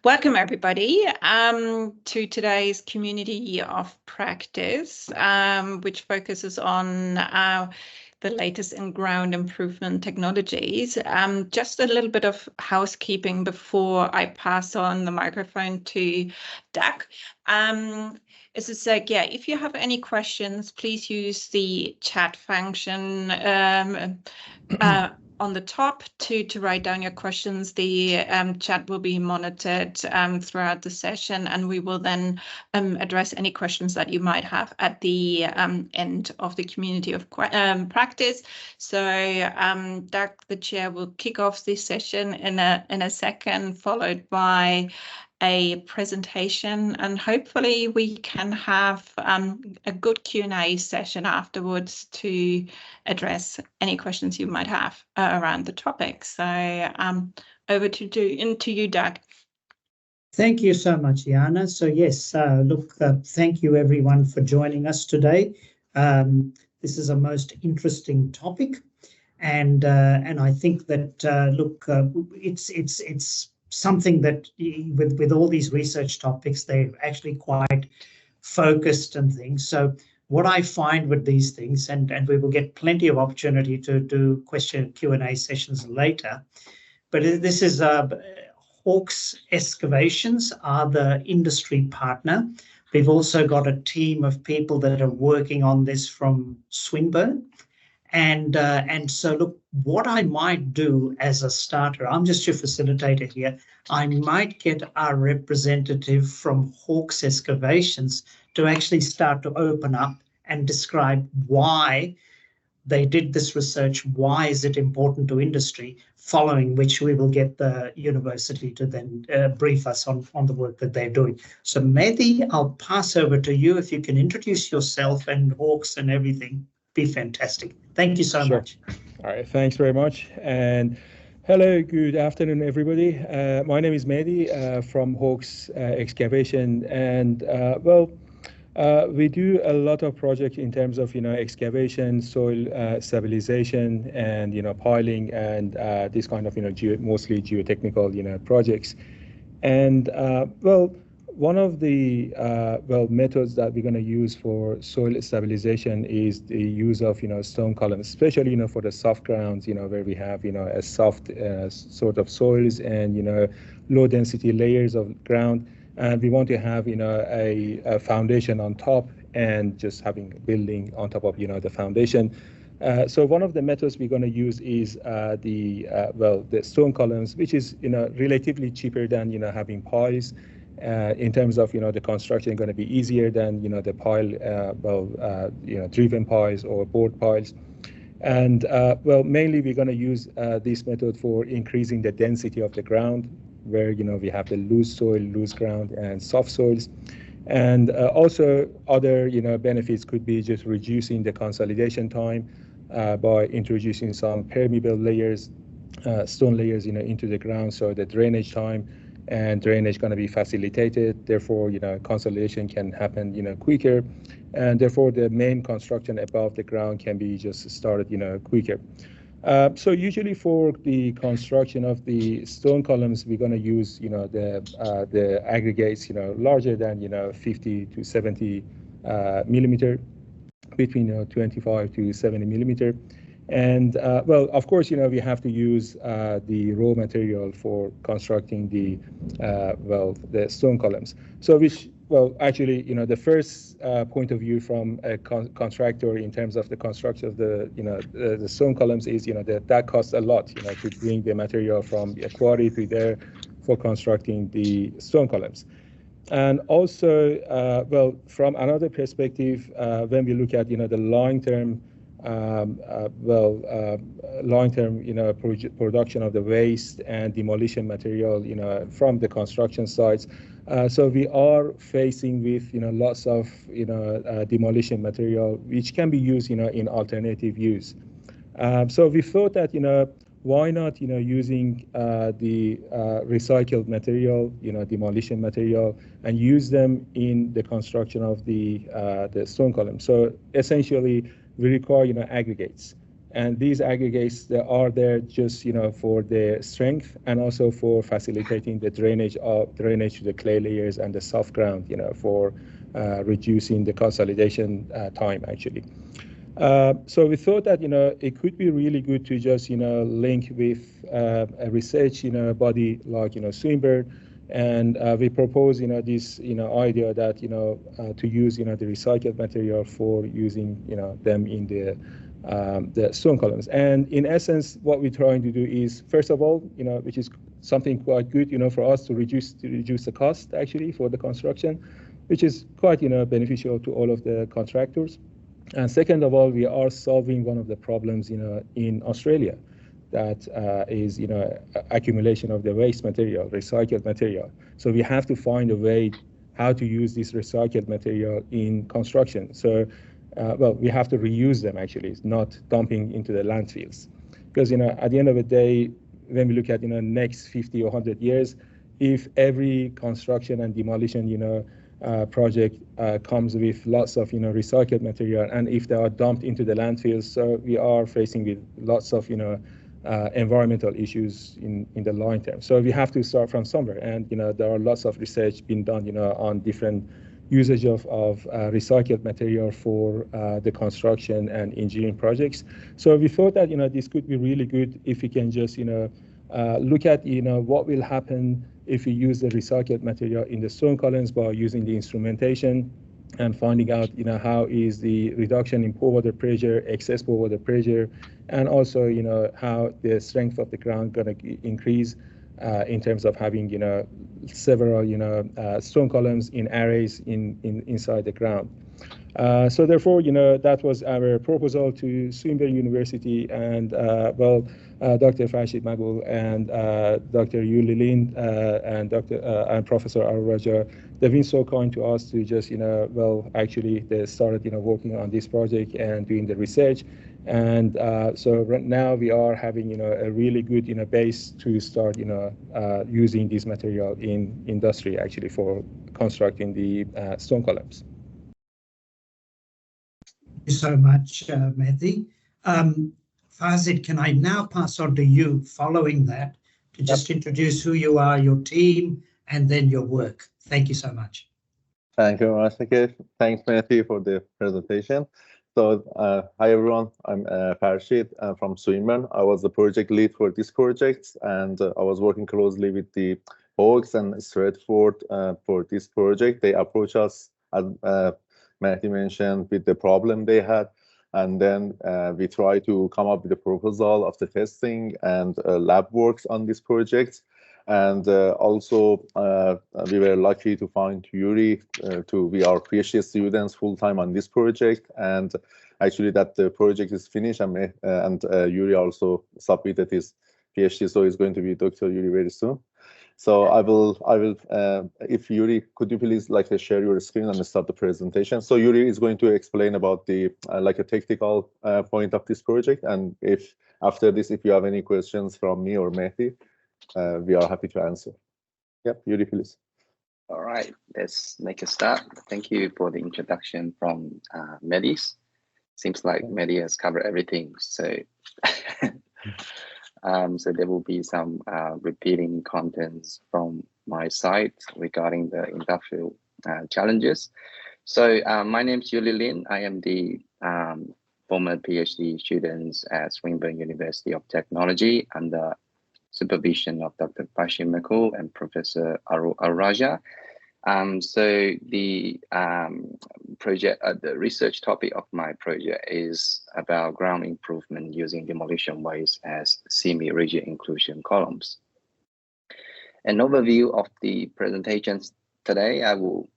Welcome, everybody, to today's Community of Practice, which focuses on the latest in ground improvement technologies. Just a little bit of housekeeping before I pass on the microphone to Doug. If you have any questions, please use the chat function on the top to write down your questions. The chat will be monitored throughout the session, and we will then address any questions that you might have at the end of the Community of Practice. So Doug, the chair, will kick off this session in a second, followed by a presentation, and hopefully we can have a good Q&A session afterwards to address any questions you might have around the topic. So over to you, Doug. Thank you so much, Jana. So yes, thank you everyone for joining us today. This is a most interesting topic, and I think that it's something that with all these research topics, they're actually quite focused and things. So what I find with these things, and we will get plenty of opportunity to do question Q&A sessions later, but this is Hawks Excavations are the industry partner. We've also got a team of people that are working on this from Swinburne. And so look, what I might do as a starter, I'm just your facilitator here, I might get our representative from Hawks Excavations to actually start to open up and describe why they did this research, why is it important to industry, following which we will get the university to then brief us on the work that they're doing. So Mehdi, I'll pass over to you. If you can introduce yourself and Hawks and everything, be fantastic. Thank you so much. All right, thanks very much. And hello, good afternoon, everybody. My name is Mehdi from Hawks Excavation, and we do a lot of projects in terms of excavation, soil stabilization, and piling, and this kind of mostly geotechnical projects. And one of the methods that we're going to use for soil stabilization is the use of stone columns, especially for the soft grounds, where we have a soft sort of soils and low density layers of ground, and we want to have a foundation on top and just having a building on top of the foundation. So one of the methods we're going to use is the stone columns, which is relatively cheaper than having piles. In terms of the construction, going to be easier than the pile driven piles or board piles. And mainly we're going to use this method for increasing the density of the ground, where we have the loose soil, loose ground, and soft soils. And also other benefits could be just reducing the consolidation time by introducing some permeable layers, stone layers into the ground, so the drainage time and drainage going to be facilitated. Therefore, consolidation can happen, quicker, and therefore the main construction above the ground can be just started, quicker. So usually for the construction of the stone columns, we're going to use, the aggregates, larger than 50 to 70 millimeter, between 25 to 70 millimeter. And of course, we have to use the raw material for constructing the stone columns. So actually, the first point of view from a contractor in terms of the construction of the stone columns is, that costs a lot, to bring the material from a quarry to there for constructing the stone columns. And also, from another perspective, when we look at, the long-term production of the waste and demolition material, from the construction sites. So we are facing with, lots of, demolition material, which can be used, in alternative use. So we thought that, why not, using the recycled material, demolition material, and use them in the construction of the stone column. So essentially, we require, aggregates. And these aggregates that are there just, for the strength and also for facilitating the drainage to the clay layers and the soft ground, for reducing the consolidation time actually. So we thought that, it could be really good to just, link with a research, body like, Swinburne. And we propose, this, idea that, to use, the recycled material for using, them in the stone columns. And in essence, what we're trying to do is, first of all, which is something quite good, for us to reduce the cost actually for the construction, which is quite, beneficial to all of the contractors. And second of all, we are solving one of the problems, in Australia, that is, accumulation of the waste material, recycled material. So we have to find a way how to use this recycled material in construction. So, well, we have to reuse them actually, not dumping into the landfills. Because, at the end of the day, when we look at, next 50 or 100 years, if every construction and demolition, project comes with lots of, recycled material, and if they are dumped into the landfills, so we are facing with lots of, environmental issues in the long term. So we have to start from somewhere, and there are lots of research being done, on different usage of recycled material for the construction and engineering projects. So we thought that this could be really good if we can just look at what will happen if we use the recycled material in the stone columns by using the instrumentation and finding out how is the reduction in pore water pressure, excess pore water pressure, and also how the strength of the ground going to increase in terms of having several stone columns in arrays inside the ground. So therefore, that was our proposal to Swinburne University, and well, Dr. Farshid Maghul and Dr. Yuli Lin and and Professor Arul Raja, they've been so kind to us to just, well, actually they started, working on this project and doing the research. And so right now we are having, a really good, base to start, using this material in industry actually for constructing the stone columns. Thank you so much, Mehdi. Fazit, can I now pass on to you following that to just introduce who you are, your team, and then your work? Thank you so much. Thank you very much, Nikesh. Thanks, Mehdi, for the presentation. So, hi everyone, I'm Farshid from Swinburne. I was the project lead for this project, and I was working closely with the Hawkes and Stratford for this project. They approached us, as Mehdi mentioned, with the problem they had, and then we tried to come up with a proposal of the testing and lab works on this project. And also, we were lucky to find Yuri to be our PhD students full-time on this project. And actually that the project is finished, and Yuri also submitted his PhD, so he's going to be Dr. Yuri very soon. So I will, if Yuri, could you please share your screen and start the presentation? So Yuri is going to explain about the a technical point of this project. And if after this, if you have any questions from me or Mehdi, we are happy to answer. Yep, Yuri, please. All right, let's make a start. Thank you for the introduction from Mehdi. Seems like Mehdi has covered everything. So, so there will be some repeating contents from my side regarding the industrial challenges. So my name is Yuli Lin. I am the former PhD student at Swinburne University of Technology under supervision of Dr. Farshid Maghul and Professor Arul Raja. So the project, the research topic of my project is about ground improvement using demolition waste as semi-rigid inclusion columns. An overview of the presentations today, I will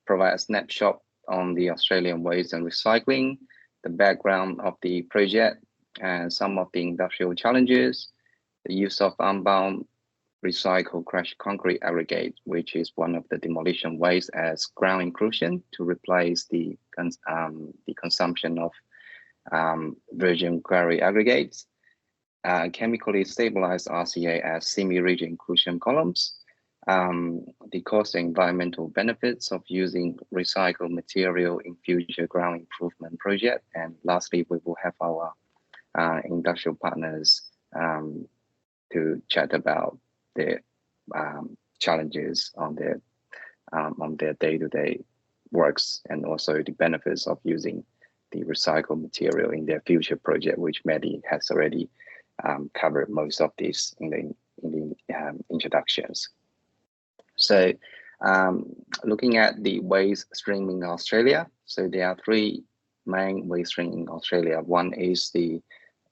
provide a snapshot on the Australian waste and recycling, the background of the project, and some of the industrial challenges, the use of unbound recycled crushed concrete aggregate, which is one of the demolition waste as ground inclusion to replace the consumption of virgin quarry aggregates, chemically stabilized RCA as semi-rigid inclusion columns, the cost and environmental benefits of using recycled material in future ground improvement project. And lastly, we will have our industrial partners to chat about the challenges on their day-to-day works, and also the benefits of using the recycled material in their future project, which Mehdi has already covered most of this in the introductions. So looking at the waste stream in Australia, so there are three main waste streams in Australia. One is the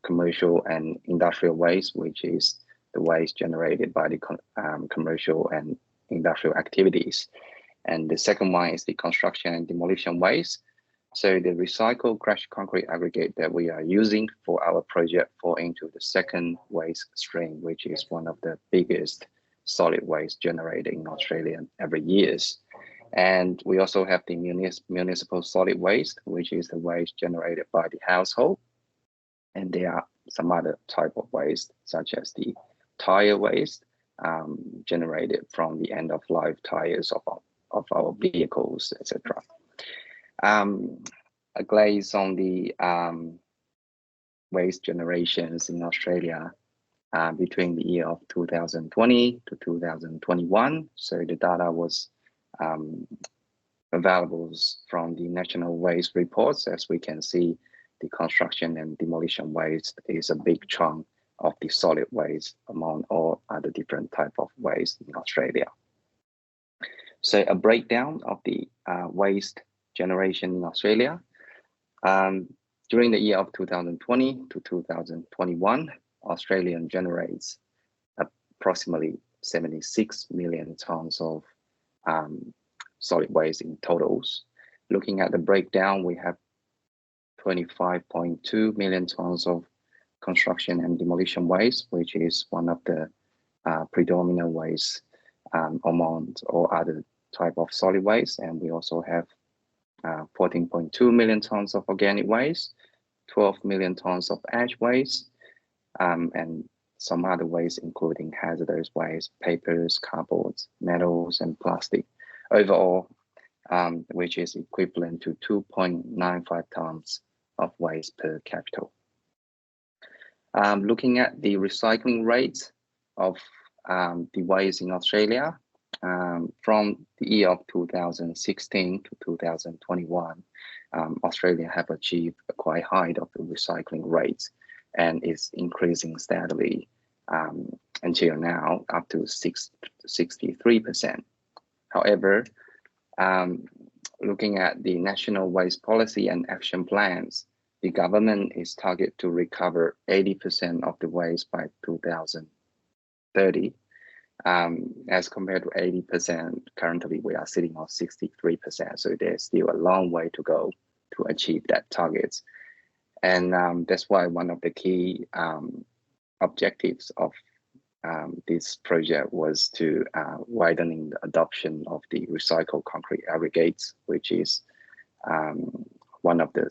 commercial and industrial waste, which is the waste generated by the commercial and industrial activities. And the second one is the construction and demolition waste. So the recycled crushed concrete aggregate that we are using for our project fall into the second waste stream, which is one of the biggest solid waste generated in Australia every year. And we also have the municipal solid waste, which is the waste generated by the household. And there are some other type of waste, such as the tire waste generated from the end of life tires of our vehicles, etc. A glaze on the waste generations in Australia between the year of 2020 to 2021. So the data was available from the National Waste Reports. As we can see, the construction and demolition waste is a big chunk of the solid waste among all other different type of waste in Australia. So a breakdown of the waste generation in Australia. During the year of 2020 to 2021, Australia generates approximately 76 million tons of solid waste in totals. Looking at the breakdown, we have 25.2 million tons of construction and demolition waste, which is one of the predominant waste among all other type of solid waste. And we also have 14.2 million tons of organic waste, 12 million tons of ash waste, and some other waste, including hazardous waste, papers, cardboards, metals, and plastic. Overall, which is equivalent to 2.95 tons of waste per capita. Looking at the recycling rate of the waste in Australia, from the year of 2016 to 2021, Australia have achieved a quite high of the recycling rates, and is increasing steadily until now, up to 63%. However, looking at the National Waste Policy and Action Plans, the government is targeted to recover 80% of the waste by 2030. As compared to 80%, currently we are sitting on 63%. So there's still a long way to go to achieve that target. And that's why one of the key objectives of this project was to widening the adoption of the recycled concrete aggregates, which is one of the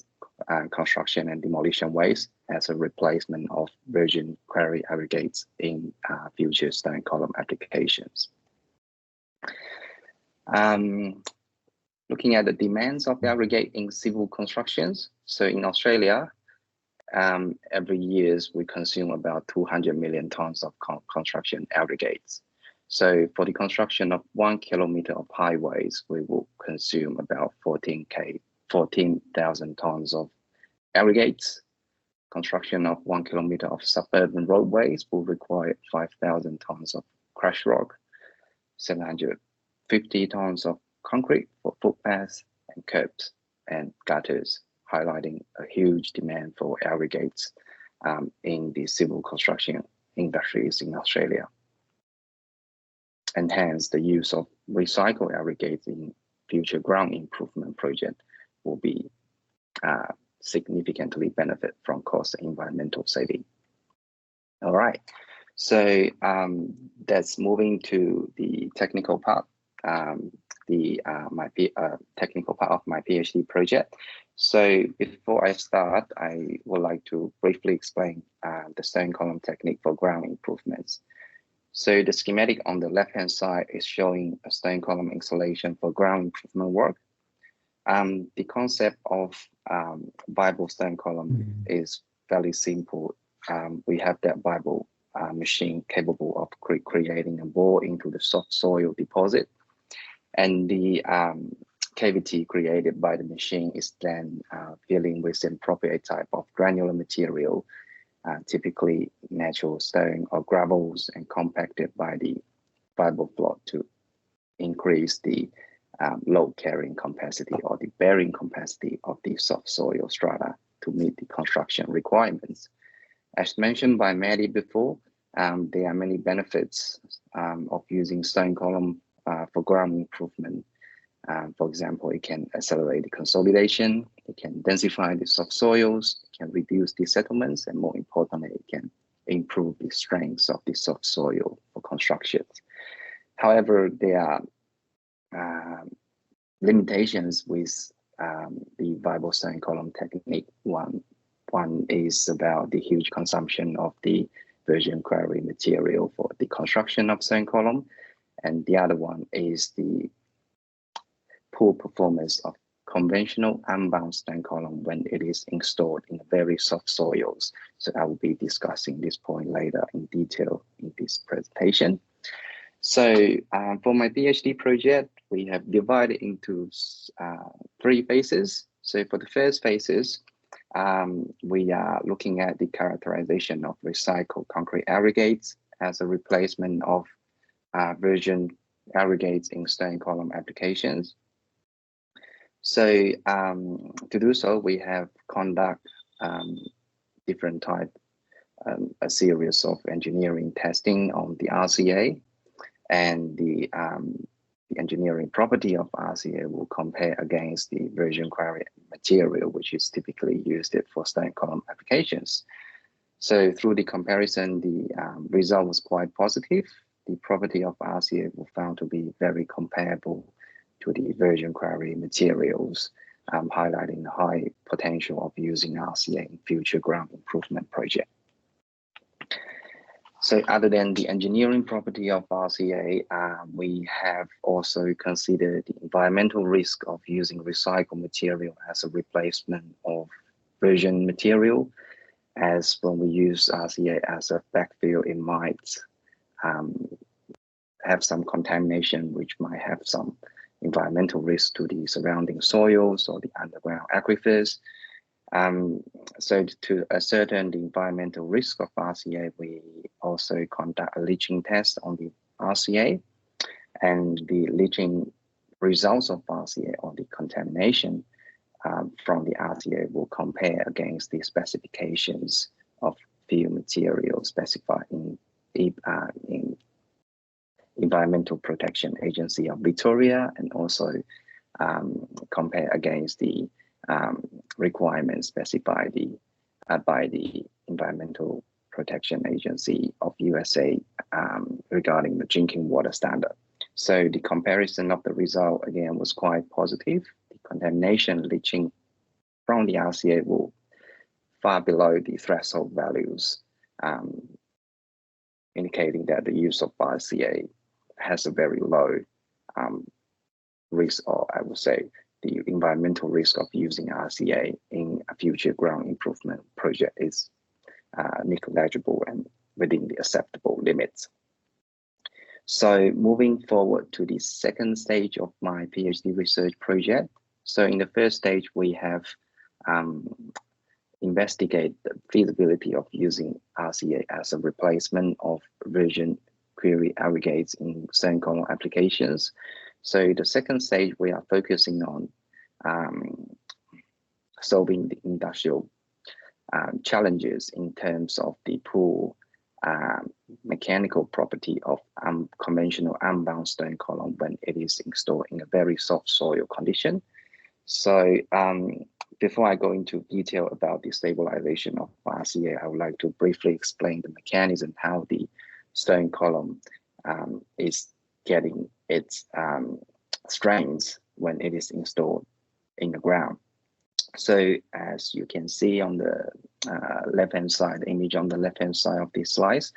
construction and demolition waste as a replacement of virgin quarry aggregates in future stone column applications. Looking at the demands of the aggregate in civil constructions. So in Australia, every year we consume about 200 million tons of construction aggregates. So for the construction of 1 kilometer of highways, we will consume about 14,000 tons of aggregates. Construction of 1 kilometer of suburban roadways will require 5,000 tons of crushed rock, 750 tons of concrete for footpaths and curbs and gutters, highlighting a huge demand for aggregates in the civil construction industries in Australia. And hence, the use of recycled aggregates in future ground improvement project will be significantly benefit from cost and environmental saving. All right, so that's moving to the technical part, technical part of my PhD project. So before I start, I would like to briefly explain the stone column technique for ground improvements. So the schematic on the left-hand side is showing a stone column installation for ground improvement work. The concept of Bible stone column is fairly simple. We have that Bible machine capable of creating a bore into the soft soil deposit, and the cavity created by the machine is then filling with an appropriate type of granular material, typically natural stone or gravels, and compacted by the Bible float to increase the load carrying capacity or the bearing capacity of the soft soil strata to meet the construction requirements. As mentioned by Maddie before, there are many benefits of using stone column for ground improvement. For example, it can accelerate the consolidation, it can densify the soft soils, it can reduce the settlements, and more importantly, it can improve the strength of the soft soil for construction. However, there are limitations with the Bible stone column technique. One is about the huge consumption of the virgin quarry material for the construction of stone column, and the other one is the poor performance of conventional unbound stone column when it is installed in very soft soils. So I will be discussing this point later in detail in this presentation. So for my PhD project, we have divided into 3 phases. So for the first phases, we are looking at the characterization of recycled concrete aggregates as a replacement of virgin aggregates in stone column applications. So to do so, we have conduct different type, a series of engineering testing on the RCA, and the engineering property of RCA will compare against the virgin quarry material, which is typically used for stone column applications. So through the comparison, the result was quite positive. The property of RCA was found to be very comparable to the virgin quarry materials, highlighting the high potential of using RCA in future ground improvement projects. So other than the engineering property of RCA, we have also considered the environmental risk of using recycled material as a replacement of virgin material, as when we use RCA as a backfill, it might have some contamination, which might have some environmental risk to the surrounding soils or the underground aquifers. So to ascertain the environmental risk of RCA, we also conduct a leaching test on the RCA, and the leaching results of RCA or the contamination from the RCA will compare against the specifications of field materials specified in Environmental Protection Agency of Victoria, and also compare against the requirements specified by the Environmental Protection Agency of USA regarding the drinking water standard. So the comparison of the result again was quite positive. The contamination leaching from the RCA will far below the threshold values, indicating that the use of RCA has a very low risk, or I would say the environmental risk of using RCA in a future ground improvement project is negligible and within the acceptable limits. So moving forward to the second stage of my PhD research project. So in the first stage, we have investigated the feasibility of using RCA as a replacement of virgin quarry aggregates in stone column applications. So the second stage, we are focusing on solving the industrial challenges in terms of the poor mechanical property of conventional unbound stone column when it is installed in a very soft soil condition. So before I go into detail about the stabilization of RCA, I would like to briefly explain the mechanism, how the stone column is getting its strengths when it is installed in the ground. So as you can see on the left-hand side, the image on the left-hand side of these slides,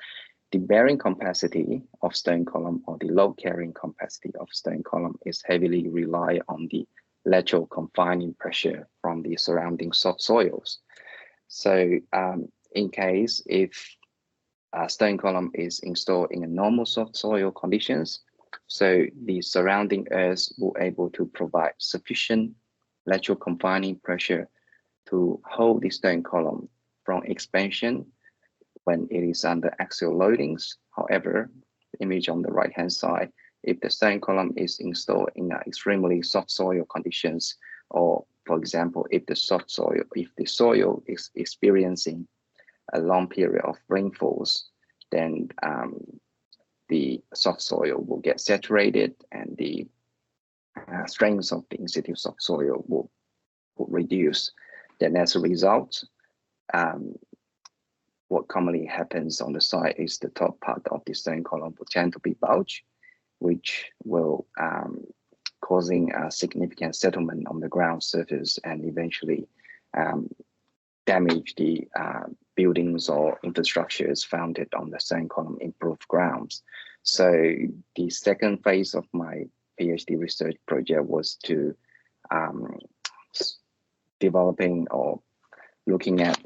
the bearing capacity of stone column or the load carrying capacity of stone column is heavily rely on the lateral confining pressure from the surrounding soft soils. So in case if a stone column is installed in a normal soft soil conditions, so the surrounding earth will able to provide sufficient lateral confining pressure to hold the stone column from expansion when it is under axial loadings. However, the image on the right hand side, if the stone column is installed in extremely soft soil conditions, or for example, if the soil is experiencing a long period of rainfalls, then the soft soil will get saturated and the strength of the in-situ soft soil will reduce. Then as a result, what commonly happens on the site is the top part of the stone column will tend to be bulged, which will causing a significant settlement on the ground surface and eventually damage the buildings or infrastructures founded on the stone column improved grounds. So the second phase of my PhD research project was to developing or looking at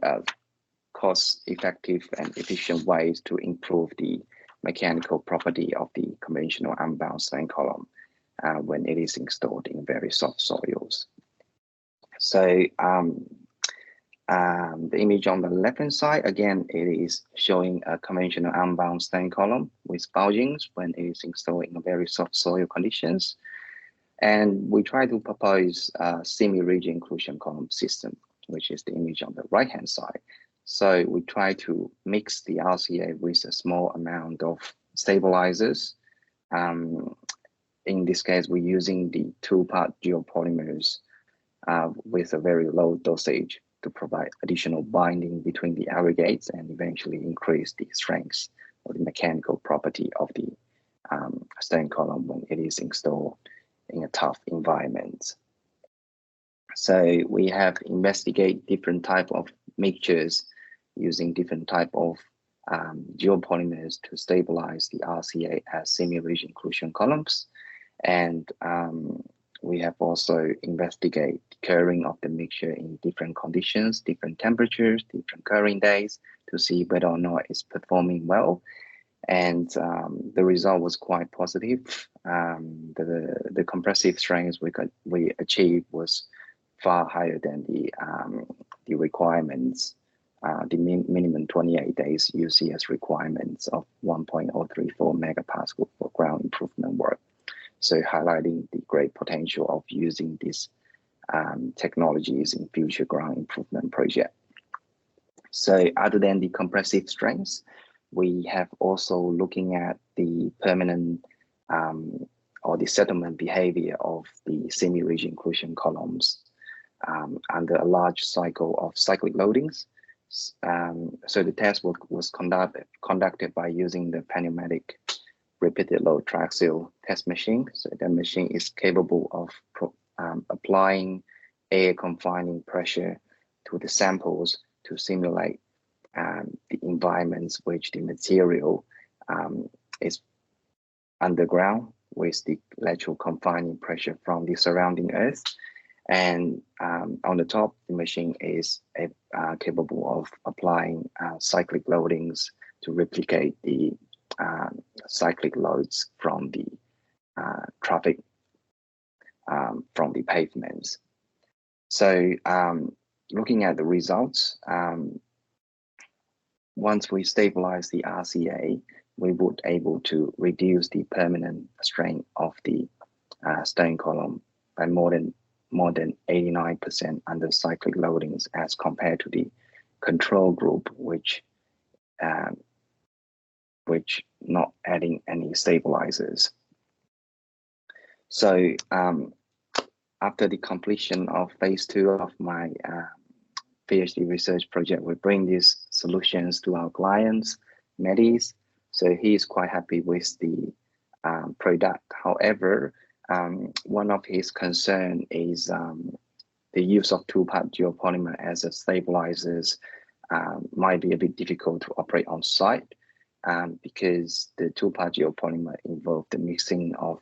cost-effective and efficient ways to improve the mechanical property of the conventional unbound stone column when it is installed in very soft soils. So the image on the left-hand side, again, it is showing a conventional unbound stone column with bulgings when it is installed in very soft soil conditions. And we try to propose a semi-rigid inclusion column system, which is the image on the right-hand side. So we try to mix the RCA with a small amount of stabilizers. In this case, we're using the two-part geopolymers with a very low dosage to provide additional binding between the aggregates and eventually increase the strength or the mechanical property of the stone column when it is installed in a tough environment. So we have investigated different type of mixtures using different type of geopolymers to stabilize the RCA as semi-rigid inclusion columns. And we have also investigated curing of the mixture in different conditions, different temperatures, different curing days to see whether or not it's performing well. And the result was quite positive. The compressive strength we achieved was far higher than the requirements, the minimum 28 days UCS requirements of 1.034 megapascal for ground improvement work. So highlighting the great potential of using these technologies in future ground improvement project. So other than the compressive strengths, we have also looking at the permanent or the settlement behavior of the semi-rigid inclusion columns under a large cycle of cyclic loadings. So the test was conducted by using the pneumatic repeated load triaxial test machine. So that machine is capable of applying air confining pressure to the samples to simulate the environments which the material is underground with the lateral confining pressure from the surrounding earth. And on the top, the machine is capable of applying cyclic loadings to replicate the cyclic loads from the traffic from the pavements. So looking at the results, once we stabilize the RCA, we would able to reduce the permanent strain of the stone column by more than 89% under cyclic loadings as compared to the control group, which not adding any stabilizers. So after the completion of phase 2 of my PhD research project, we bring these solutions to our clients, Medis. So he is quite happy with the product. However, one of his concern is the use of two-part geopolymer as a stabilizers might be a bit difficult to operate on site. because the two-part geopolymer involved the mixing of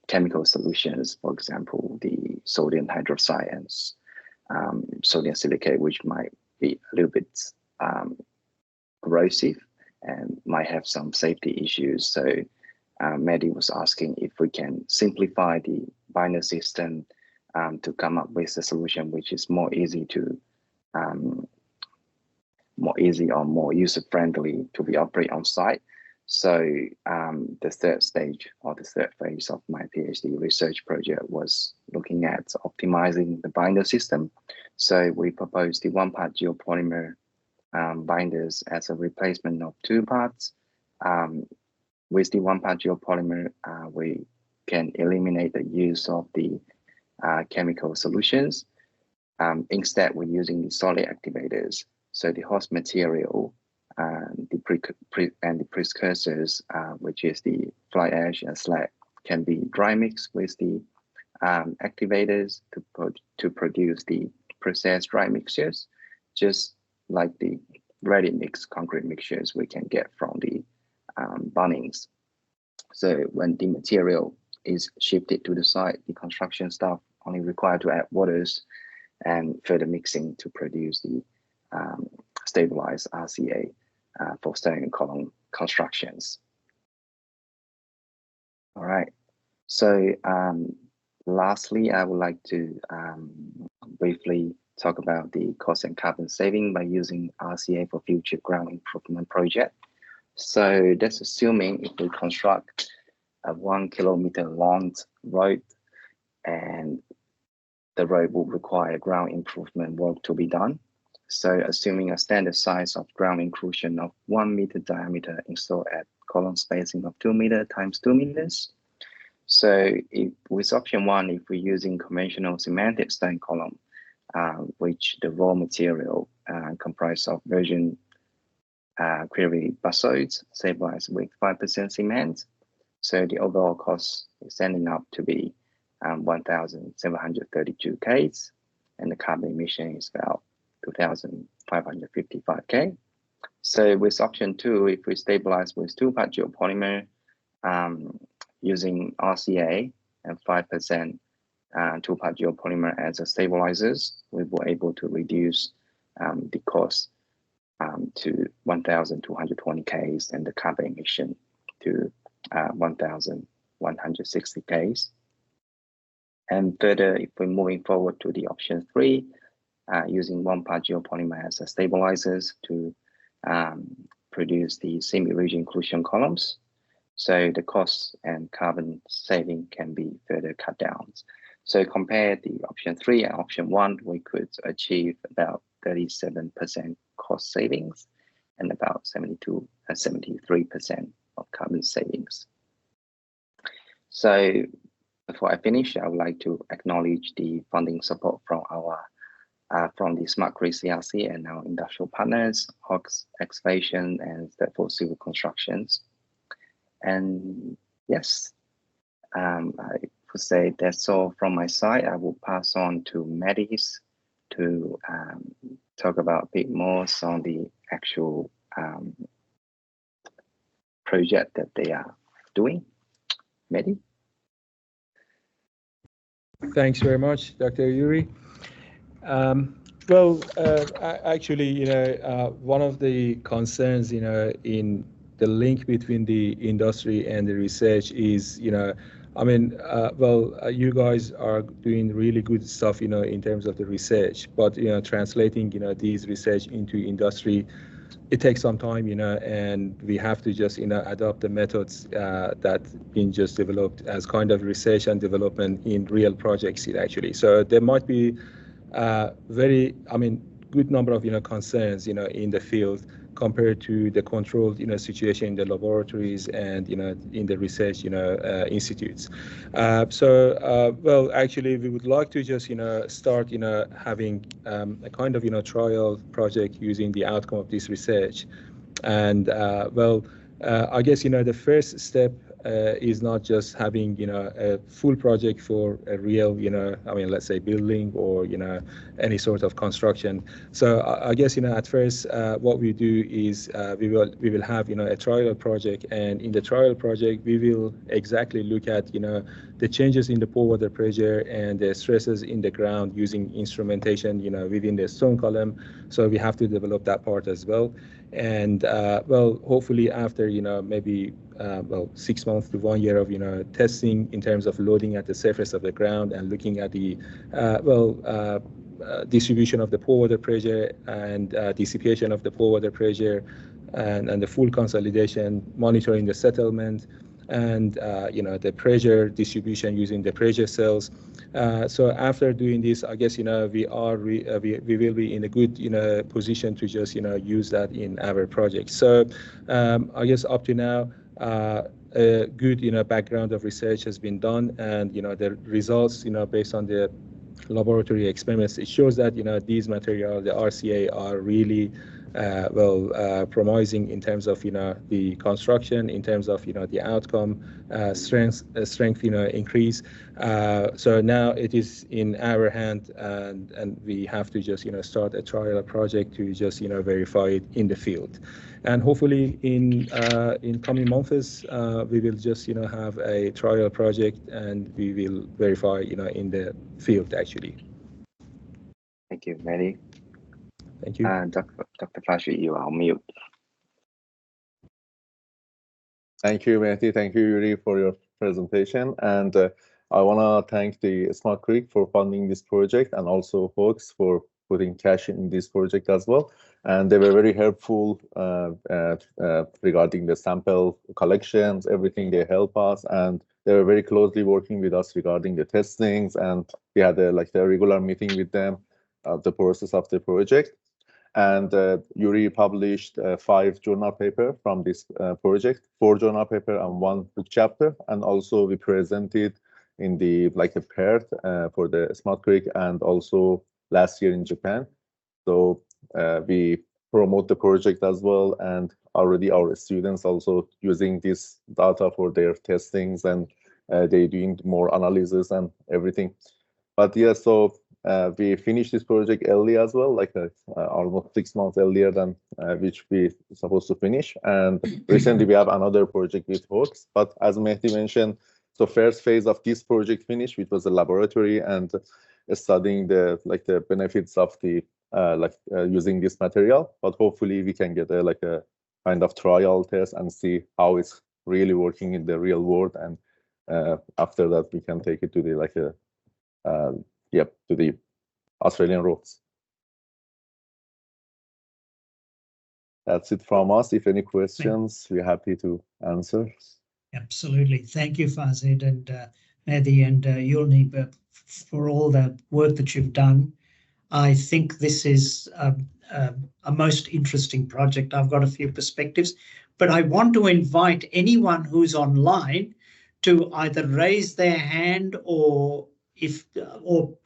chemical solutions, for example, the sodium hydroxide and sodium silicate, which might be a little bit corrosive and might have some safety issues. So Mehdi was asking if we can simplify the binder system to come up with a solution which is more easy or more user-friendly to be operated on site. So the third stage or the third phase of my PhD research project was looking at optimizing the binder system. So we proposed the one-part geopolymer binders as a replacement of two parts. With the one-part geopolymer, we can eliminate the use of the chemical solutions. Instead, we're using the solid activators. So the host material and the precursors, which is the fly ash and slag, can be dry mixed with the activators to produce the processed dry mixtures, just like the ready mixed concrete mixtures we can get from the Bunnings. So when the material is shifted to the site, the construction staff only required to add waters and further mixing to produce the stabilized RCA for standing column constructions. All right. So lastly, I would like to briefly talk about the cost and carbon saving by using RCA for future ground improvement project. So that's assuming if we construct a 1 kilometer long road and the road will require ground improvement work to be done. So assuming a standard size of ground inclusion of 1 meter diameter installed at column spacing of 2 meters times 2 meters. So with option 1, if we're using conventional cemented stone column, which the raw material comprised of virgin quarry basalts stabilized with 5% cement. So the overall cost is ending up to be 1,732 Ks, and the carbon emission is about 2,555 K. So with option 2, if we stabilize with two-part geopolymer using RCA and 5% two-part geopolymer as a stabilizers, we were able to reduce the cost to 1,220 Ks and the carbon emission to 1,160 Ks. And further, if we're moving forward to the option 3, using one-part geopolymer as a stabilizers to produce the semi-rigid inclusion columns, so the cost and carbon saving can be further cut down. So compare the option 3 and option 1, we could achieve about 37% cost savings and about 73% of carbon savings. So before I finish, I would like to acknowledge the funding support from from the Smart Grid CRC and our industrial partners, Hawks Excavation and Stepford Civil Constructions. And yes, I would say that's all from my side. I will pass on to Mehdi to talk about a bit more on the actual project that they are doing. Mehdi? Thanks very much, Dr. Yuri. Actually, one of the concerns, in the link between the industry and the research is, you guys are doing really good stuff, in terms of the research, but, translating, these research into industry, it takes some time, and we have to just, adopt the methods that been just developed as kind of research and development in real projects, actually. So there might be good number of, concerns, in the field compared to the controlled, situation in the laboratories and, in the research, institutes. Actually, we would like to just, start, having a kind of, trial project using the outcome of this research. And I guess, the first step is not just having, a full project for a real, let's say building or, any sort of construction. So I guess, at first, what we do is we will have, a trial project, and in the trial project, we will exactly look at, the changes in the pore water pressure and the stresses in the ground using instrumentation, within the stone column. So we have to develop that part as well. And hopefully after, maybe 6 months to 1 year of, testing in terms of loading at the surface of the ground and looking at the, distribution of the pore water pressure and dissipation of the pore water pressure and the full consolidation, monitoring the settlement and, the pressure distribution using the pressure cells. So after doing this, I guess, we will be in a good, position to just, use that in our project. So I guess up to now, a good, background of research has been done, and, the results, based on the laboratory experiments, it shows that, these materials, the RCA, are really promising in terms of, the construction, in terms of, the outcome, strength, increase. So now it is in our hand, and we have to just, start a trial project to just, verify it in the field. And hopefully in coming months, we will just, have a trial project, and we will verify, in the field actually. Thank you, Mehdi. Thank you. Dr. Farshid, you are on mute. Thank you, Mehdi. Thank you, Yuri, for your presentation. And I want to thank the Smart Creek for funding this project, and also Hawks for putting cash in this project as well. And they were very helpful regarding the sample collections, everything. They help us, and they were very closely working with us regarding the testings. And we had a regular meeting with them of the process of the project. And Yuri published 5 journal paper from this project, 4 journal paper and 1 book chapter. And also we presented in the Perth for the Smart Creek, and also last year in Japan. So we promote the project as well, and already our students also using this data for their testings, and they doing more analysis and everything. But yeah, so we finished this project early as well, almost 6 months earlier than which we supposed to finish. And recently we have another project with Hawks. But as Mehdi mentioned, so first phase of this project finished, which was a laboratory and studying the the benefits of the using this material. But hopefully we can get a kind of trial test and see how it's really working in the real world. And after that, we can take it to the to the Australian roads. That's it from us. If any questions, we're happy to answer. Absolutely. Thank you, Fazid and Mehdi and Yulni, for all the work that you've done. I think this is a most interesting project. I've got a few perspectives, but I want to invite anyone who's online to either raise their hand or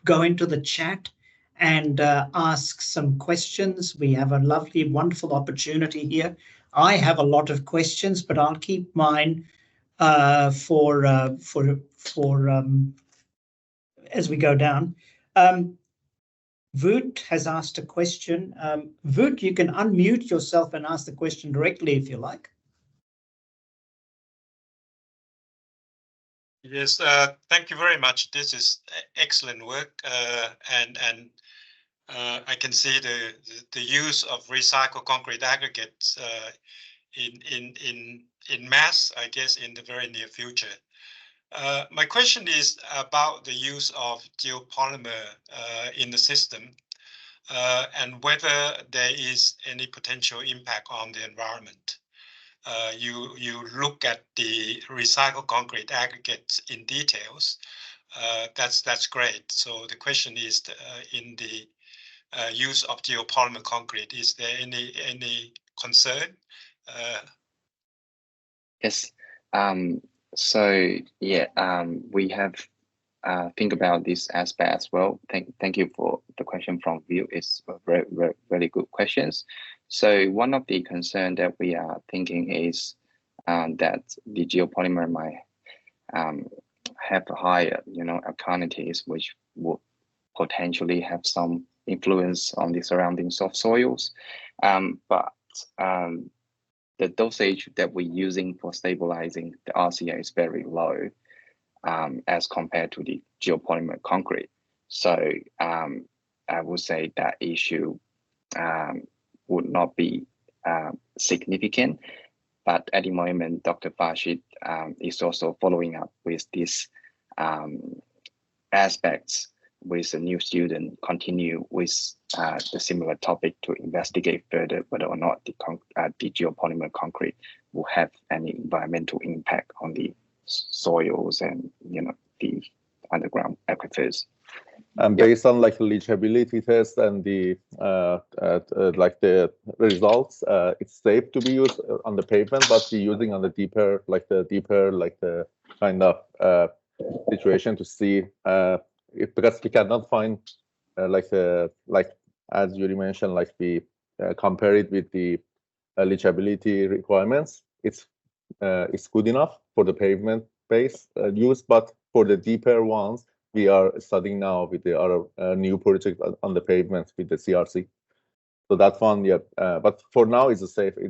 go into the chat and ask some questions. We have a lovely, wonderful opportunity here. I have a lot of questions, but I'll keep mine for as we go down. Voot has asked a question. Voot, you can unmute yourself and ask the question directly if you like. Yes, thank you very much. This is excellent work, and I can see the use of recycled concrete aggregates in mass, I guess, in the very near future. My question is about the use of geopolymer in the system, and whether there is any potential impact on the environment. You look at the recycled concrete aggregates in details. That's great. So the question is, in the use of geopolymer concrete, is there any concern? Yes. So yeah, we have think about this aspect as well. Thank you for the question from View. It's very good questions. So one of the concern that we are thinking is that the geopolymer might have a higher, alkalinities, which would potentially have some influence on the surrounding soft soils. But the dosage that we're using for stabilizing the RCA is very low as compared to the geopolymer concrete. So I would say that issue would not be significant. But at the moment, Dr. Farshid is also following up with these aspects with a new student, continue with the similar topic to investigate further whether or not the geopolymer concrete will have any environmental impact on the soils and the underground aquifers. And based on like the leachability test and the like the results, it's safe to be used on the pavement, but we're using on the deeper kind of situation to see because we cannot find like as you mentioned, like we compare it with the leachability requirements. It's good enough for the pavement base use, but for the deeper ones, we are studying now with the other new project on the pavement with the CRC. So that one, yeah. But for now, it's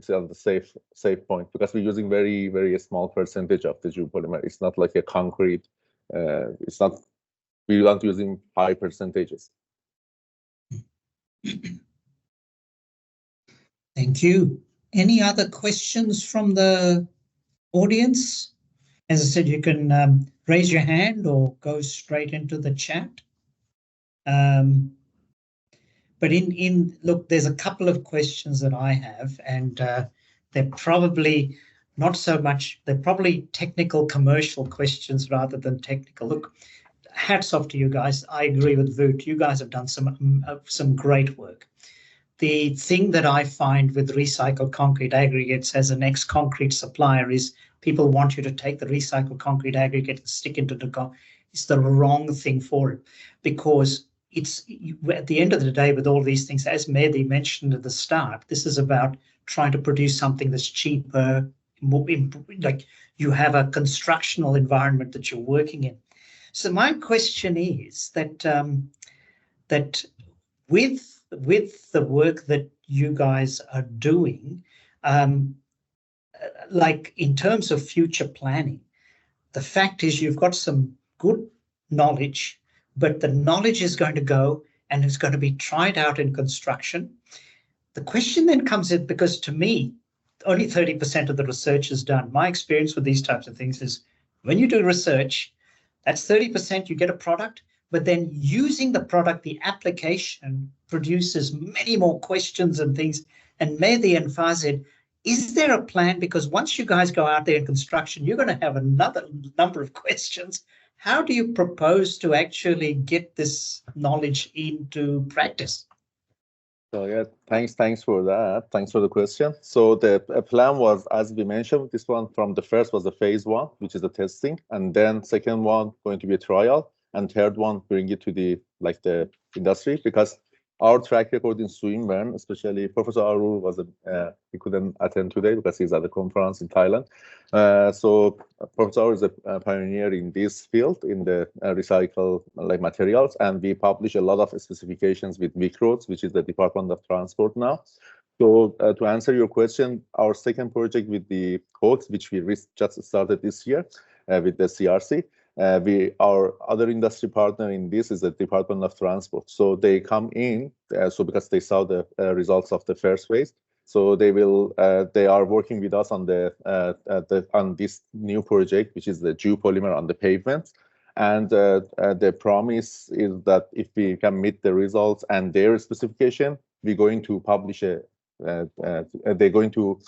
on the safe point because we're using very, very small percentage of the geopolymer. It's not like a concrete. We're not using high percentages. Thank you. Any other questions from the audience? As I said, you can raise your hand or go straight into the chat. But look, there's a couple of questions that I have, and they're probably not so much, they're probably technical commercial questions rather than technical. Look, hats off to you guys. I agree with Wout. You guys have done some great work. The thing that I find with recycled concrete aggregates as an ex-concrete supplier is people want you to take the recycled concrete aggregate and stick into the it's the wrong thing for it, because it's at the end of the day with all these things, as Mehdi mentioned at the start, this is about trying to produce something that's cheaper, more, like you have a constructional environment that you're working in. So my question is that that with the work that you guys are doing, like in terms of future planning, the fact is you've got some good knowledge, but the knowledge is going to go and it's going to be tried out in construction. The question then comes in, because to me, only 30% of the research is done. My experience with these types of things is when you do research, that's 30%, you get a product, but then using the product, the application produces many more questions and things. And Mehdi and Fazid, is there a plan? Because once you guys go out there in construction, you're going to have another number of questions. How do you propose to actually get this knowledge into practice? So yeah, thanks for that. Thanks for the question. So the plan was, as we mentioned, this one from the first was the phase 1, which is the testing, and then second one going to be a trial, and third one bring it to the industry, because our track record in Swinburne, especially Professor Arur was he couldn't attend today because he's at the conference in Thailand. So Professor Arur is a pioneer in this field in the recycled materials, and we publish a lot of specifications with VicRoads, which is the Department of Transport now. So to answer your question, our second project with the Hawks, which we just started this year with the CRC. Our other industry partner in this is the Department of Transport. So they come in, so because they saw the results of the first phase, so they are working with us on on this new project, which is the geopolymer on the pavement. And the promise is that if we can meet the results and their specification, we're going to publish they're going to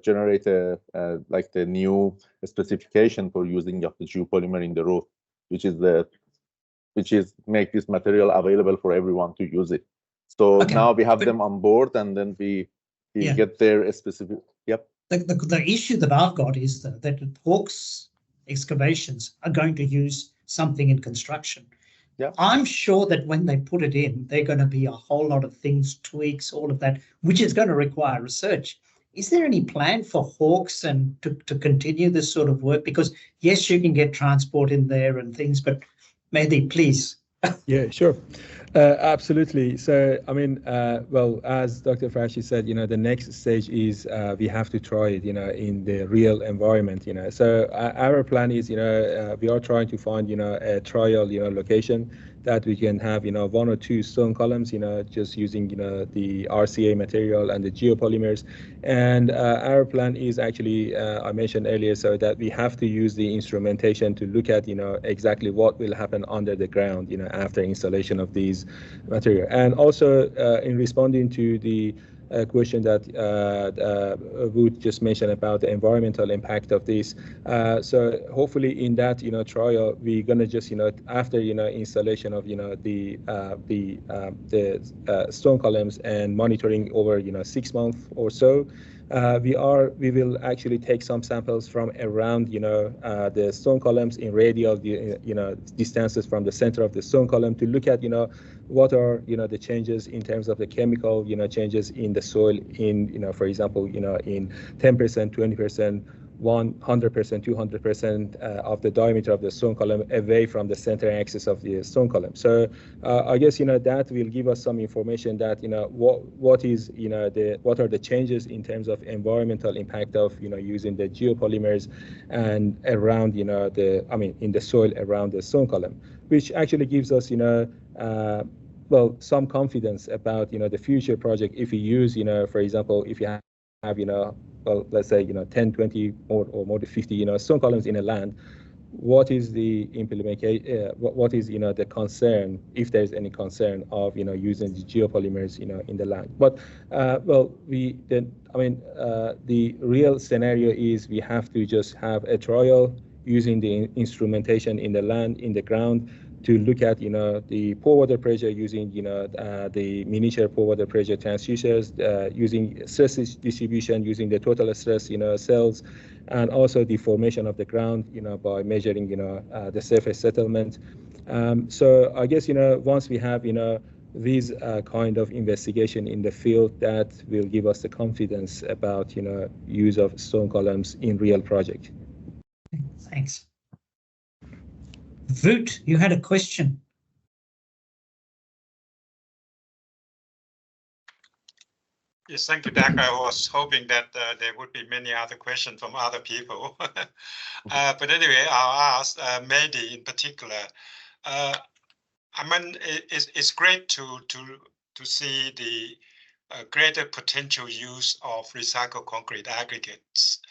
generate the new specification for using of the geopolymer in the roof, which is make this material available for everyone to use it. So okay. Now we have them on board, and then we get their specific. Yep. The issue that I've got is that Hawks excavations are going to use something in construction. Yeah. I'm sure that when they put it in, they're going to be a whole lot of things, tweaks, all of that, which is going to require research. is there any plan for Hawks and to continue this sort of work? Because yes, you can get transport in there and things, but Mehdi, please. Yeah, sure. Absolutely. So, I mean, well, as Dr. Farshid said, the next stage is we have to try it, in the real environment, So our plan is, we are trying to find, a trial, location that we can have, 1 or 2 stone columns, just using, the RCA material and the geopolymers. And our plan is actually, I mentioned earlier, so that we have to use the instrumentation to look at, exactly what will happen under the ground, after installation of these material. And also in responding to the question that Wood just mentioned about the environmental impact of this. So hopefully in that trial, we're gonna just after installation of the stone columns and monitoring over 6 months or so, we will actually take some samples from around the stone columns in radial distances from the center of the stone column to look at what are the changes in terms of the chemical changes in the soil in for example in 10%, 20%, 100%, 200% of the diameter of the stone column away from the center axis of the stone column. So I guess that will give us some information that what are the changes in terms of environmental impact of using the geopolymers and around in the soil around the stone column, which actually gives us well, some confidence about the future project if we use for example, if you have well, let's say 10, 20 or more than 50 stone columns in a land, what is the implementation? What is the concern, if there's any concern of using the geopolymers in the land? But well, the real scenario is we have to just have a trial using the instrumentation in the land, in the ground, to look at the pore water pressure using the miniature pore water pressure transducers, using stress distribution using the total stress cells, and also the formation of the ground by measuring the surface settlement. So I guess once we have these kind of investigation in the field, that will give us the confidence about use of stone columns in real project. Thanks. Voot, you had a question. Yes, thank you, Dak. I was hoping that there would be many other questions from other people. But anyway, I'll ask Mehdi in particular. I mean, it's great to see the greater potential use of recycled concrete aggregates.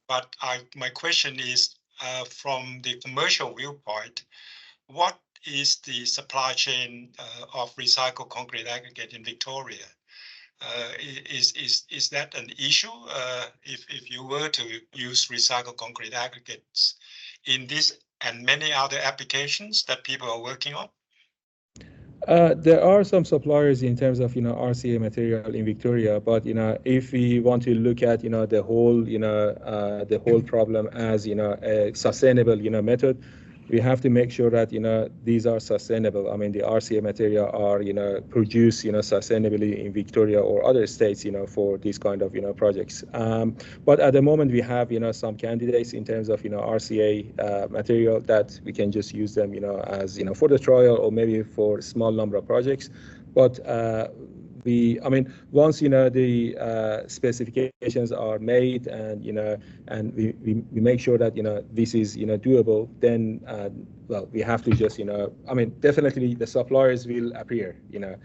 But my question is, from the commercial viewpoint, what is the supply chain of recycled concrete aggregate in Victoria? Is that an issue if you were to use recycled concrete aggregates in this and many other applications that people are working on? There are some suppliers in terms of RCA material in Victoria, but if we want to look at the whole problem as a sustainable method, we have to make sure that these are sustainable. I mean, the RCA material are produced sustainably in Victoria or other states for these kind of projects. But at the moment we have some candidates in terms of RCA material that we can just use them as for the trial or maybe for a small number of projects. But once the specifications are made and we make sure that this is doable, then well, we have to just definitely the suppliers will appear. We're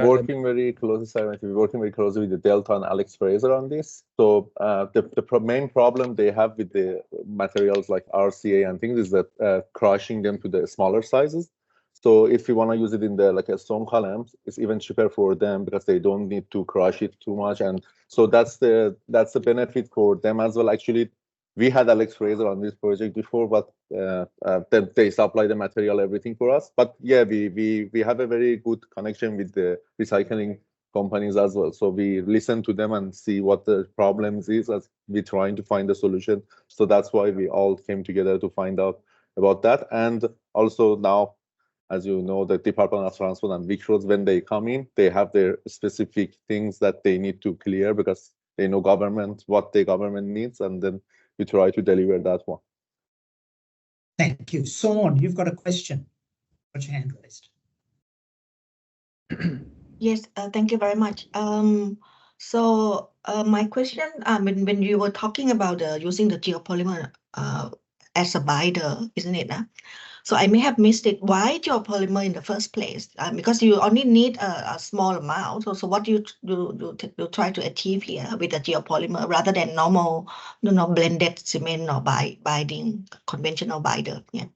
working very closely. We're working very closely with the Delta and Alex Fraser on this. So the main problem they have with the materials like RCA and things is that crushing them to the smaller sizes. So if you want to use it in the a stone column, it's even cheaper for them because they don't need to crush it too much, and so that's the benefit for them as well. Actually, we had Alex Fraser on this project before, but they supply the material, everything for us. But yeah, we have a very good connection with the recycling companies as well. So we listen to them and see what the problems is as we're trying to find a solution. So that's why we all came together to find out about that, and also now. as you know, the Department of Transport and VicRoads, when they come in, they have their specific things that they need to clear because they know what the government needs, and then we try to deliver that one. Thank you. Sean, you've got a question. Got your hand raised. Yes, thank you very much. So my question, when you were talking about using the geopolymer as a binder, isn't it? So I may have missed it. Why geopolymer in the first place? Because you only need a small amount. So what do you try to achieve here with the geopolymer rather than normal, blended cement or binding, conventional binder? Yeah.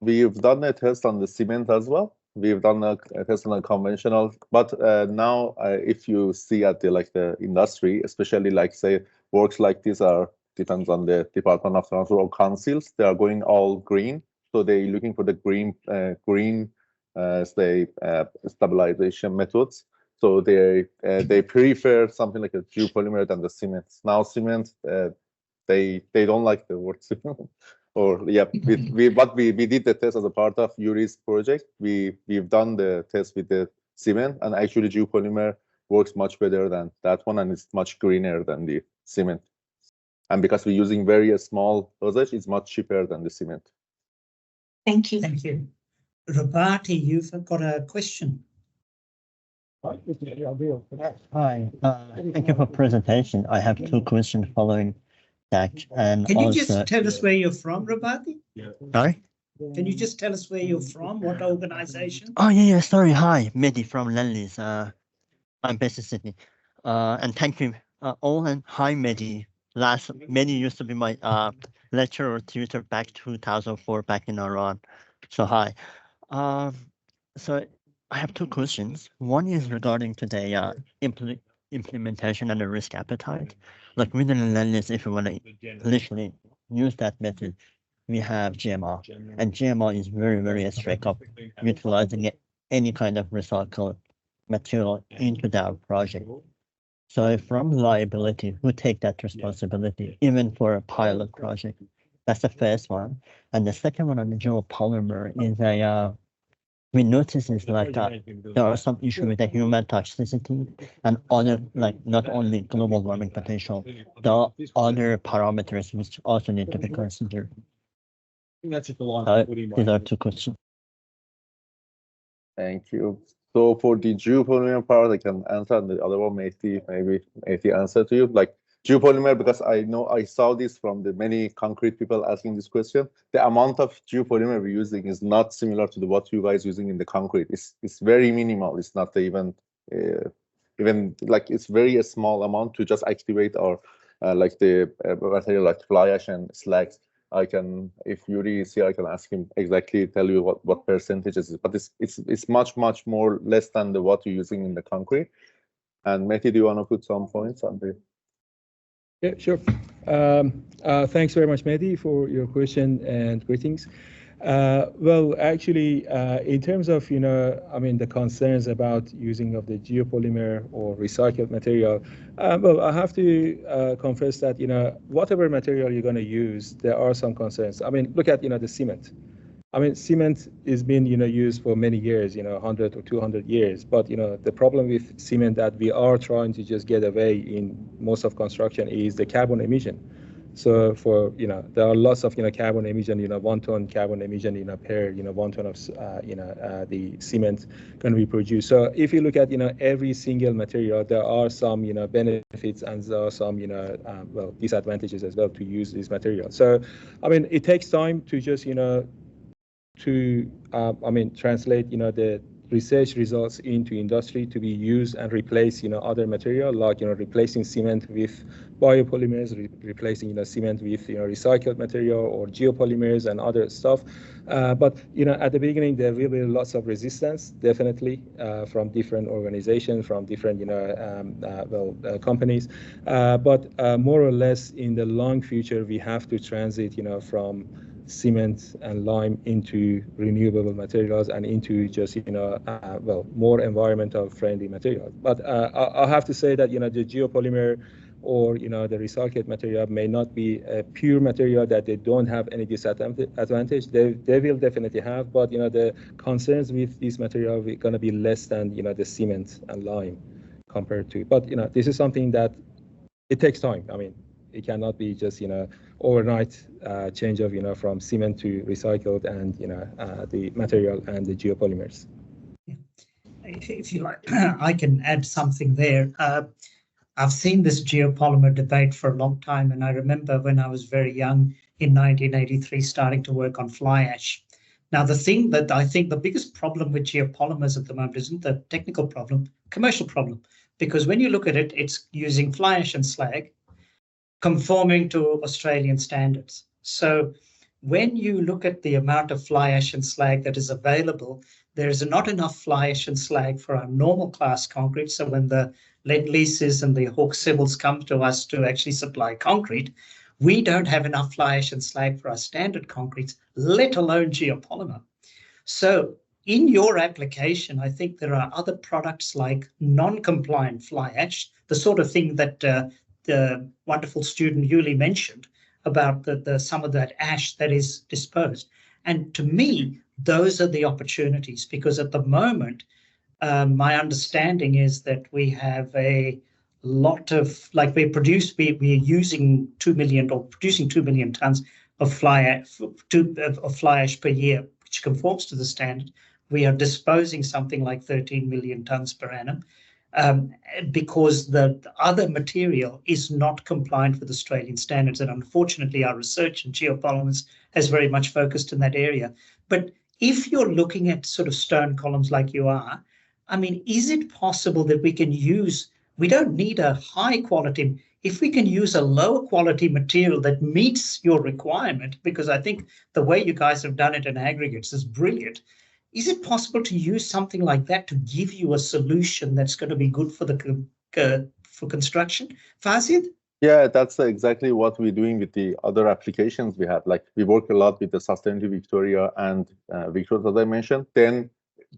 We've done a test on the cement as well. We've done a test on a conventional, but now if you see at the industry, especially say works like these depends on the Department of Transport or councils, they are going all green. So they're looking for the green stabilization methods. So they prefer something like a geopolymer than the cement. Now cement, they don't like the word cement. Or yeah, we did the test as a part of Yuri's project. We've done the test with the cement, and actually geopolymer works much better than that one, and it's much greener than the cement. And because we're using very small dosage, it's much cheaper than the cement. Thank you. Thank you. Rabati, you've got a question. Hi, thank you for presentation. I have two questions following that. And can you just tell us where you're from, Rabati? Sorry? Can you just tell us where you're from? What organization? Oh, yeah, sorry. Hi, Mehdi from Lendlease. I'm based in Sydney. And thank you all. And hi, Mehdi. Mehdi used to be my lecturer or tutor back 2004 back in Iran. So hi. So I have two questions. One is regarding to the implementation and the risk appetite. Like within Lendlease, if you want to literally use that method, we have GMR, and GMR is very, very strict of utilizing any kind of recycled material into that project. So from liability, who take that responsibility, even for a pilot project? That's the first one. And the second one on the geopolymer is we notice is like there are some issues with the human toxicity and other, like not only global warming potential, there are other parameters which also need to be considered. These are two questions. Thank you. So for the geopolymer part, I can answer, and the other one maybe answer to you. Like geopolymer, because I saw this from the many concrete people asking this question. The amount of geopolymer we're using is not similar to what you guys using in the concrete. It's very minimal. It's not even like it's very small amount to just activate our like the material like fly ash and slags. If Yuri is here, I can ask him exactly, tell you what percentage is it, but it's much more less than what you're using in the concrete. And Mehdi, do you want to put some points on the? Yeah, sure. Thanks very much, Mehdi, for your question and greetings. Well, actually, in terms of, the concerns about using of the geopolymer or recycled material, well, I have to confess that, whatever material you're going to use, there are some concerns. Look at, the cement. Cement is been, used for many years, 100 or 200 years. But, the problem with cement that we are trying to just get away in most of construction is the carbon emission. So for, there are lots of, carbon emission, 1 ton carbon emission, per, 1 ton of, the cement can be produced. So if you look at, every single material, there are some, benefits and there are some, well, disadvantages as well to use this material. So, it takes time to just, translate, the research results into industry to be used and replace, other material like, replacing cement with biopolymers, replacing, cement with, recycled material or geopolymers and other stuff. But, at the beginning, there will be lots of resistance, definitely, from different organizations, from different, companies. But more or less in the long future, we have to transit, from cement and lime into renewable materials and into just, more environmental friendly materials. But I have to say that, the geopolymer or the recycled material may not be a pure material that they don't have any disadvantage. They will definitely have, but the concerns with this material are going to be less than the cement and lime compared to. But this is something that it takes time. I mean, it cannot be just overnight change of from cement to recycled and the material and the geopolymers. Yeah. If you like, I can add something there. I've seen this geopolymer debate for a long time, and I remember when I was very young in 1983 starting to work on fly ash. Now, the thing that I think the biggest problem with geopolymers at the moment isn't the technical problem, commercial problem, because when you look at it, it's using fly ash and slag conforming to Australian standards. So when you look at the amount of fly ash and slag that is available, there is not enough fly ash and slag for our normal class concrete. So when the Lend-Leases and the Hawks Civils come to us to actually supply concrete, we don't have enough fly ash and slag for our standard concretes, let alone geopolymer. So in your application, I think there are other products like non-compliant fly ash, the sort of thing that the wonderful student Yuli mentioned about some of that ash that is disposed. And to me, those are the opportunities, because at the moment, my understanding is that we have a lot of, like we're using 2 million or producing 2 million tons of fly ash per year, which conforms to the standard. We are disposing something like 13 million tons per annum because the other material is not compliant with Australian standards. And unfortunately, our research in geopolymers has very much focused in that area. But if you're looking at sort of stone columns like you are, I mean, is it possible that we can use, we don't need a high quality, if we can use a lower quality material that meets your requirement, because I think the way you guys have done it in aggregates is brilliant. Is it possible to use something like that to give you a solution that's going to be good for the for construction? Fazid? Yeah, that's exactly what we're doing with the other applications we have. Like we work a lot with the Sustainability Victoria and Victoria, as I mentioned. Then,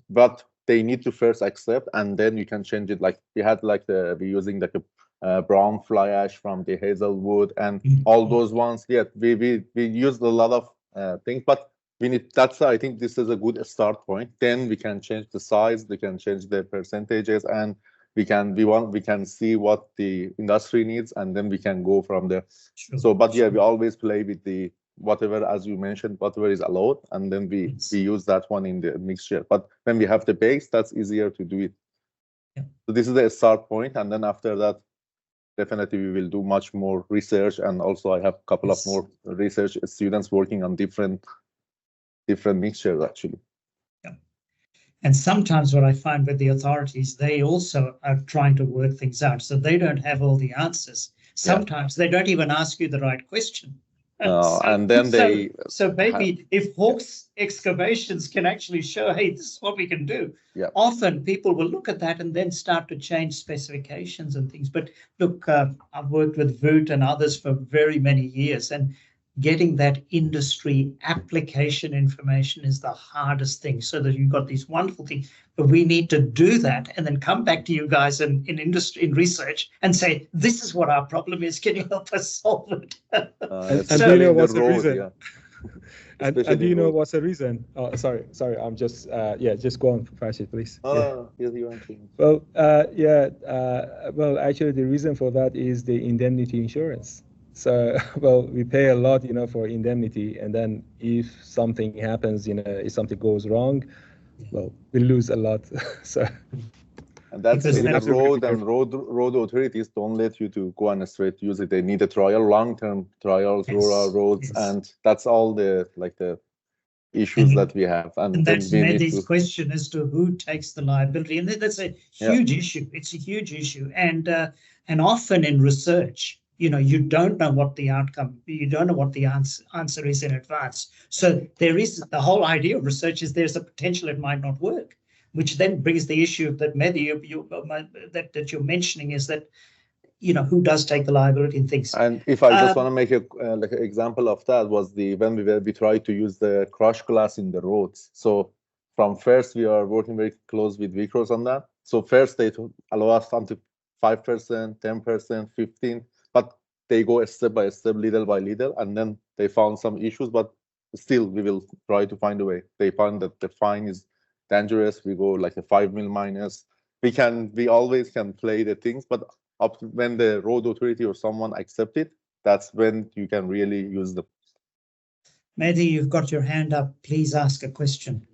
but they need to first accept, and then you can change it. Like we had like we're using like a brown fly ash from the Hazelwood and all those ones. Yeah, we used a lot of things, but we need. That's I think this is a good start point. Then we can change the size, we can change the percentages, and we can see what the industry needs, and then we can go from there. Sure. So, but yeah, we always play with the whatever, as you mentioned, whatever is allowed, and then we use that one in the mixture. But when we have the base, that's easier to do it. Yeah. So this is the start point, and then after that, definitely we will do much more research, and also I have a couple of more research students working on different mixtures actually. And sometimes what I find with the authorities, they also are trying to work things out. So they don't have all the answers. Sometimes they don't even ask you the right question. And then So maybe if Hawks Excavations can actually show, hey, this is what we can do, often people will look at that and then start to change specifications and things. But look, I've worked with Voot and others for very many years, and getting that industry application information is the hardest thing, so that you've got these wonderful things, but we need to do that and then come back to you guys in industry, in research, and say, this is what our problem is, can you help us solve it? And do you know what's the reason? Yeah. and do you know what's the reason? Oh, sorry, I'm just, just go on, Farshid, please. You want to. Well, well, actually the reason for that is the indemnity insurance. So, well, we pay a lot, for indemnity, and then if something happens, if something goes wrong, well, we lose a lot. So, and that's road authorities don't let you to go on a straight use it. They need a trial, long-term trials, rural roads, and that's all the issues that we have. And that's Mehdi's question as to who takes the liability, and that's a huge issue. It's a huge issue, and often in research, you don't know what the outcome, you don't know what the answer is in advance. So there is the whole idea of research is there's a potential it might not work, which then brings the issue that Mehdi, that you're mentioning is that, who does take the liability and things. And if I just want to make an example of that was when we tried to use the crushed glass in the roads. So from first, we are working very close with Vicros on that. So first they allow us up to 5%, 10%, 15%. they go step by step, little by little, and then they found some issues, but still we will try to find a way. They found that the fine is dangerous. We go like a 5 mil minus. We always can play the things, but up to when the road authority or someone accept it, that's when you can really use them. Mehdi, you've got your hand up. Please ask a question.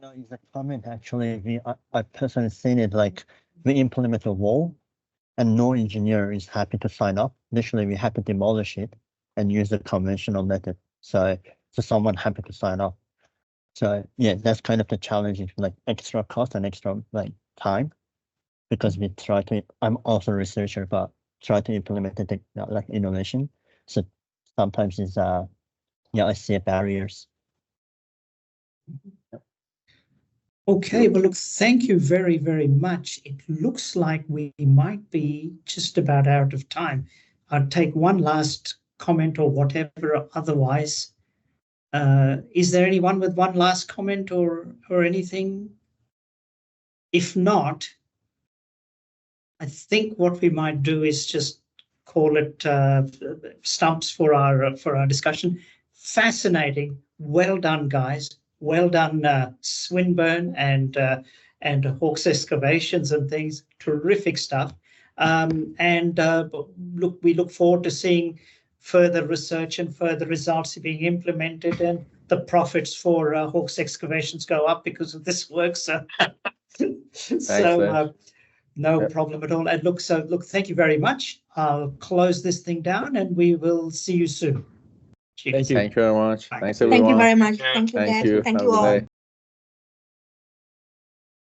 No, it's a comment actually. I personally seen it like we implement a wall and no engineer is happy to sign up. Initially, we have to demolish it and use the conventional method. So someone happy to sign up. So yeah, that's kind of the challenge, like extra cost and extra like time, because we try to. I'm also a researcher, but try to implement the like innovation. So sometimes it's I see barriers. Okay, well, look, thank you very, very much. It looks like we might be just about out of time. I'll take one last comment or whatever. Otherwise, is there anyone with one last comment or anything? If not, I think what we might do is just call it stumps for our discussion. Fascinating. Well done, guys. Well done, Swinburne and Hawks Excavations and things. Terrific stuff. Look, we look forward to seeing further research and further results being implemented, and the profits for Hawks Excavations go up because of this work. So, no problem at all. And look, thank you very much. I'll close this thing down, and we will see you soon. Cheers. Thank you. Thank you very much. Thanks, everyone. Thank you very much. Yeah. Thank you, Thank Dad. you. Thank Have you a good all. day.